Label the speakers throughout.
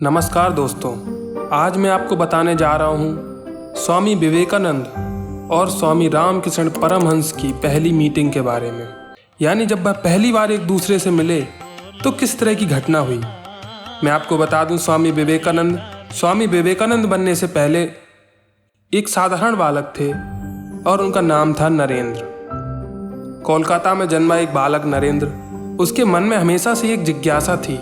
Speaker 1: नमस्कार दोस्तों, आज मैं आपको बताने जा रहा हूँ स्वामी विवेकानंद और स्वामी रामकृष्ण परमहंस की पहली मीटिंग के बारे में। यानी जब वह पहली बार एक दूसरे से मिले तो किस तरह की घटना हुई। मैं आपको बता दूँ, स्वामी विवेकानंद बनने से पहले एक साधारण बालक थे और उनका नाम था नरेंद्र। कोलकाता में जन्मा एक बालक नरेंद्र, उसके मन में हमेशा से एक जिज्ञासा थी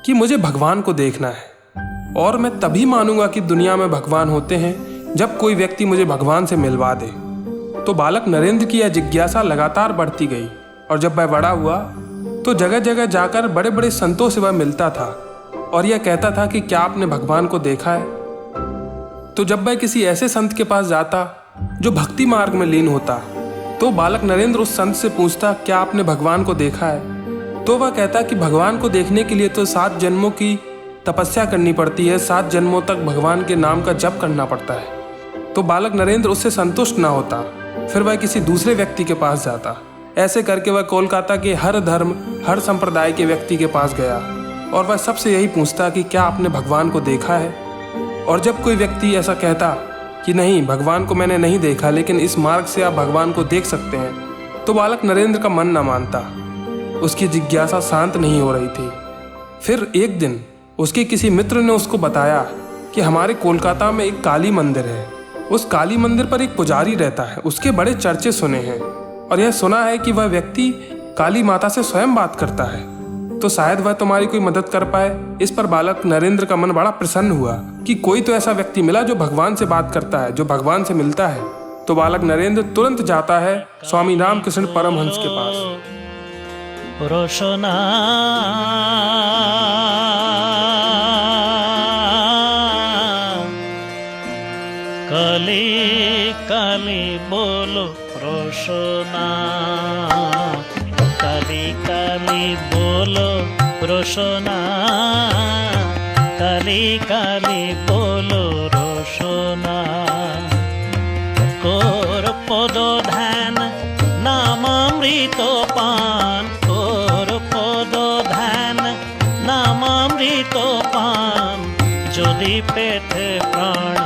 Speaker 1: कि मुझे भगवान को देखना है और मैं तभी मानूंगा कि दुनिया में भगवान होते हैं जब कोई व्यक्ति मुझे भगवान से मिलवा दे। तो बालक नरेंद्र की यह जिज्ञासा लगातार बढ़ती गई और जब वह बड़ा हुआ तो जगह जगह जाकर बड़े बड़े संतों से वह मिलता था और यह कहता था कि क्या आपने भगवान को देखा है। तो जब वह किसी ऐसे संत के पास जाता जो भक्ति मार्ग में लीन होता तो बालक नरेंद्र उस संत से पूछता, क्या आपने भगवान को देखा है। तो वह कहता कि भगवान को देखने के लिए तो 7 जन्मों की तपस्या करनी पड़ती है, 7 जन्मों तक भगवान के नाम का जप करना पड़ता है। तो बालक नरेंद्र उससे संतुष्ट ना होता, फिर वह किसी दूसरे व्यक्ति के पास जाता। ऐसे करके वह कोलकाता के हर धर्म हर संप्रदाय के व्यक्ति के पास गया और वह सबसे यही पूछता कि क्या आपने भगवान को देखा है। और जब कोई व्यक्ति ऐसा कहता कि नहीं, भगवान को मैंने नहीं देखा, लेकिन इस मार्ग से आप भगवान को देख सकते हैं, तो बालक नरेंद्र का मन न मानता। उसकी जिज्ञासा शांत नहीं हो रही थी। फिर एक दिन उसके किसी मित्र ने उसको बताया कि हमारे कोलकाता में एक काली मंदिर है, उस काली मंदिर पर एक पुजारी रहता है, उसके बड़े चर्चे सुने हैं और यह सुना है कि वह व्यक्ति काली माता से स्वयं बात करता है, तो शायद वह तुम्हारी कोई मदद कर पाए। इस पर बालक नरेंद्र का मन बड़ा प्रसन्न हुआ कि कोई तो ऐसा व्यक्ति मिला जो भगवान से बात करता है, जो भगवान से मिलता है। तो बालक नरेंद्र तुरंत जाता है स्वामी रामकृष्ण परमहंस के पास।
Speaker 2: रोशना काली काली बोलो रोशना, काली काली बोलो रोशना, काली काली बोलो रोशना। कोर पदो ध्यान नामामृत पान, পান যদি পেটে প্রাণ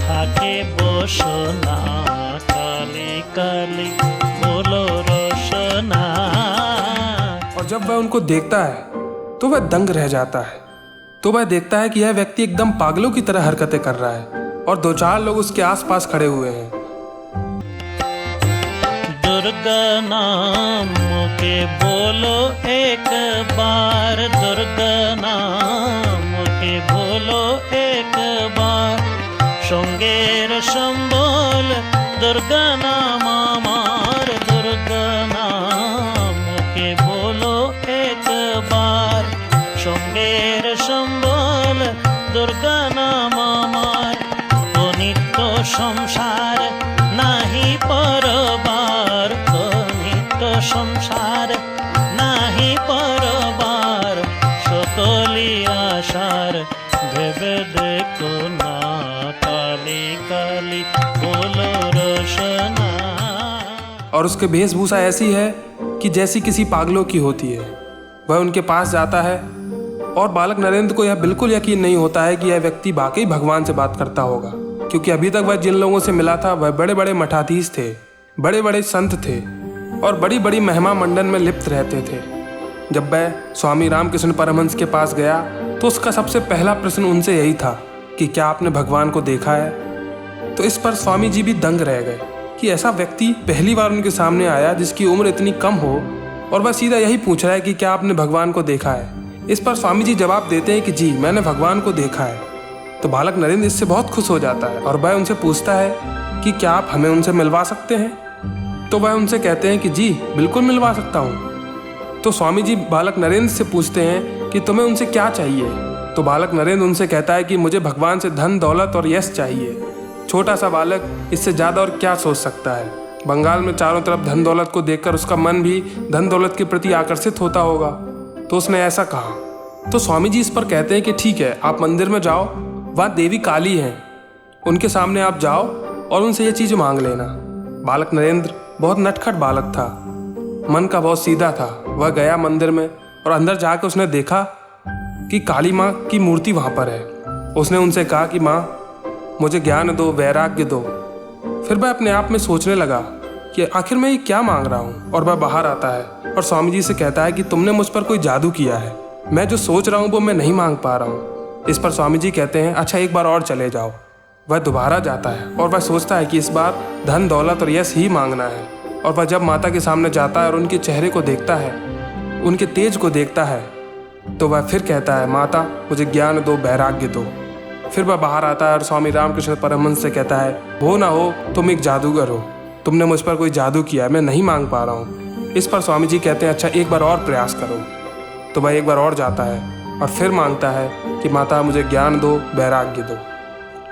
Speaker 2: থাকে বসনা, কালি কালি बोलो रोशना।
Speaker 1: और जब वह उनको देखता है तो वह दंग रह जाता है। तो वह देखता है कि यह व्यक्ति एकदम पागलों की तरह हरकतें कर रहा है और 2-4 लोग उसके आसपास खड़े हुए हैं।
Speaker 2: दुर्गा नाम के बोलो एक बार, दुर्गा नाम के बोलो एक बार, संगेर संबल दुर्गा नाम আমার, दुर्गा नाम के बोलो एक बार, संगेर संबल दुर्गा नाम আমার। ও নিত্য সংসার নাহি পরবার, ও নিত্য সংসার নাহি পরবার, সকলি আশার ভেবে দেখো না, কালি কালি बोलो रोशना।
Speaker 1: और उसकी वेशभूषा ऐसी है कि जैसी किसी पागलों की होती है। वह उनके पास जाता है और बालक नरेंद्र को यह बिल्कुल यकीन नहीं होता है कि यह व्यक्ति वाकई भगवान से बात करता होगा, क्योंकि अभी तक वह जिन लोगों से मिला था वह बड़े बड़े मठाधीश थे, बड़े बड़े संत थे और बड़ी बड़ी महिमा मंडन में लिप्त रहते थे। जब वह स्वामी रामकृष्ण परमहंस के पास गया तो उसका सबसे पहला प्रश्न उनसे यही था कि क्या आपने भगवान को देखा है। तो इस पर स्वामी जी भी दंग रह गए कि ऐसा व्यक्ति पहली बार उनके सामने आया जिसकी उम्र इतनी कम हो और वह सीधा यही पूछ रहा है कि क्या आपने भगवान को देखा है। इस पर स्वामी जी जवाब देते हैं कि जी, मैंने भगवान को देखा है। तो बालक नरेंद्र इससे बहुत खुश हो जाता है और वह उनसे पूछता है कि क्या आप हमें उनसे मिलवा सकते हैं। तो वह उनसे कहते हैं कि जी बिल्कुल मिलवा सकता हूँ। तो स्वामी जी बालक नरेंद्र से पूछते हैं कि तुम्हें उनसे क्या चाहिए। तो बालक नरेंद्र उनसे कहता है कि मुझे भगवान से धन दौलत और यश चाहिए। छोटा सा बालक इससे ज़्यादा और क्या सोच सकता है। बंगाल में चारों तरफ धन दौलत को देखकर उसका मन भी धन दौलत के प्रति आकर्षित होता होगा, तो उसने ऐसा कहा। तो स्वामी जी इस पर कहते हैं कि ठीक है, आप मंदिर में जाओ, वहाँ देवी काली हैं, उनके सामने आप जाओ और उनसे ये चीज़ मांग लेना। बालक नरेंद्र बहुत नटखट बालक था, मन का बहुत सीधा था। वह गया मंदिर में और अंदर जाकर उसने देखा कि काली माँ की मूर्ति वहाँ पर है। उसने उनसे कहा कि माँ, मुझे ज्ञान दो, वैराग्य दो। फिर वह अपने आप में सोचने लगा कि आखिर मैं ये क्या मांग रहा हूँ। और वह बाहर आता है और स्वामी जी से कहता है कि तुमने मुझ पर कोई जादू किया है, मैं जो सोच रहा हूँ वो मैं नहीं मांग पा रहा हूँ। इस पर स्वामी जी कहते हैं, अच्छा एक बार और चले जाओ। वह दोबारा जाता है और वह सोचता है कि इस बार धन, दौलत और यश ही मांगना है। और वह जब माता के सामने जाता है और उनके चेहरे को देखता है, उनके तेज को देखता है, तो वह फिर कहता है, माता मुझे ज्ञान दो, वैराग्य दो। फिर वह बाहर आता है और स्वामी रामकृष्ण परमहंस से कहता है, हो ना हो तुम एक जादूगर हो, तुमने मुझ पर कोई जादू किया है, मैं नहीं मांग पा रहा हूँ। इस पर स्वामी जी कहते हैं, अच्छा एक बार और प्रयास करो। तो वह एक बार और जाता है और फिर मांगता है कि माता मुझे ज्ञान दो, वैराग्य दो।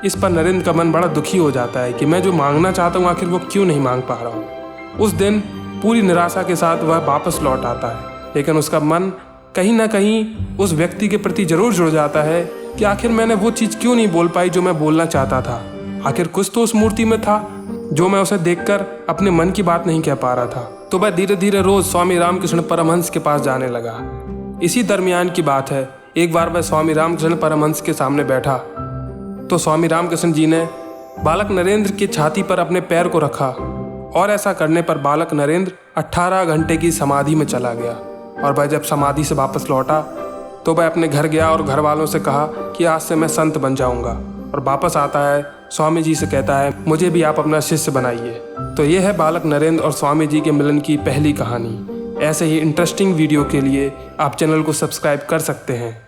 Speaker 1: इस पर नरेंद्र का मन बड़ा दुखी हो जाता है कि मैं जो मांगना चाहता हूँ आखिर वो क्यों नहीं मांग पा रहा हूँ। उस दिन पूरी निराशा के साथ वह वापस लौट आता है, लेकिन उसका मन कहीं ना कहीं उस व्यक्ति के प्रति जरूर जुड़ जाता है कि आखिर मैंने वो चीज़ क्यों नहीं बोल पाई जो मैं बोलना चाहता था। आखिर कुछ तो उस मूर्ति में था जो मैं उसे देखकर अपने मन की बात नहीं कह पा रहा था। तो वह धीरे धीरे रोज स्वामी रामकृष्ण परमहंस के पास जाने लगा। इसी दरमियान की बात है, एक बार वह स्वामी रामकृष्ण परमहंस के सामने बैठा तो स्वामी रामकृष्ण जी ने बालक नरेंद्र की छाती पर अपने पैर को रखा और ऐसा करने पर बालक नरेंद्र 18 घंटे की समाधि में चला गया। और वह जब समाधि से वापस लौटा तो वह अपने घर गया और घर वालों से कहा कि आज से मैं संत बन जाऊंगा। और वापस आता है, स्वामी जी से कहता है, मुझे भी आप अपना शिष्य बनाइए। तो ये है बालक नरेंद्र और स्वामी जी के मिलन की पहली कहानी। ऐसे ही इंटरेस्टिंग वीडियो के लिए आप चैनल को सब्सक्राइब कर सकते हैं।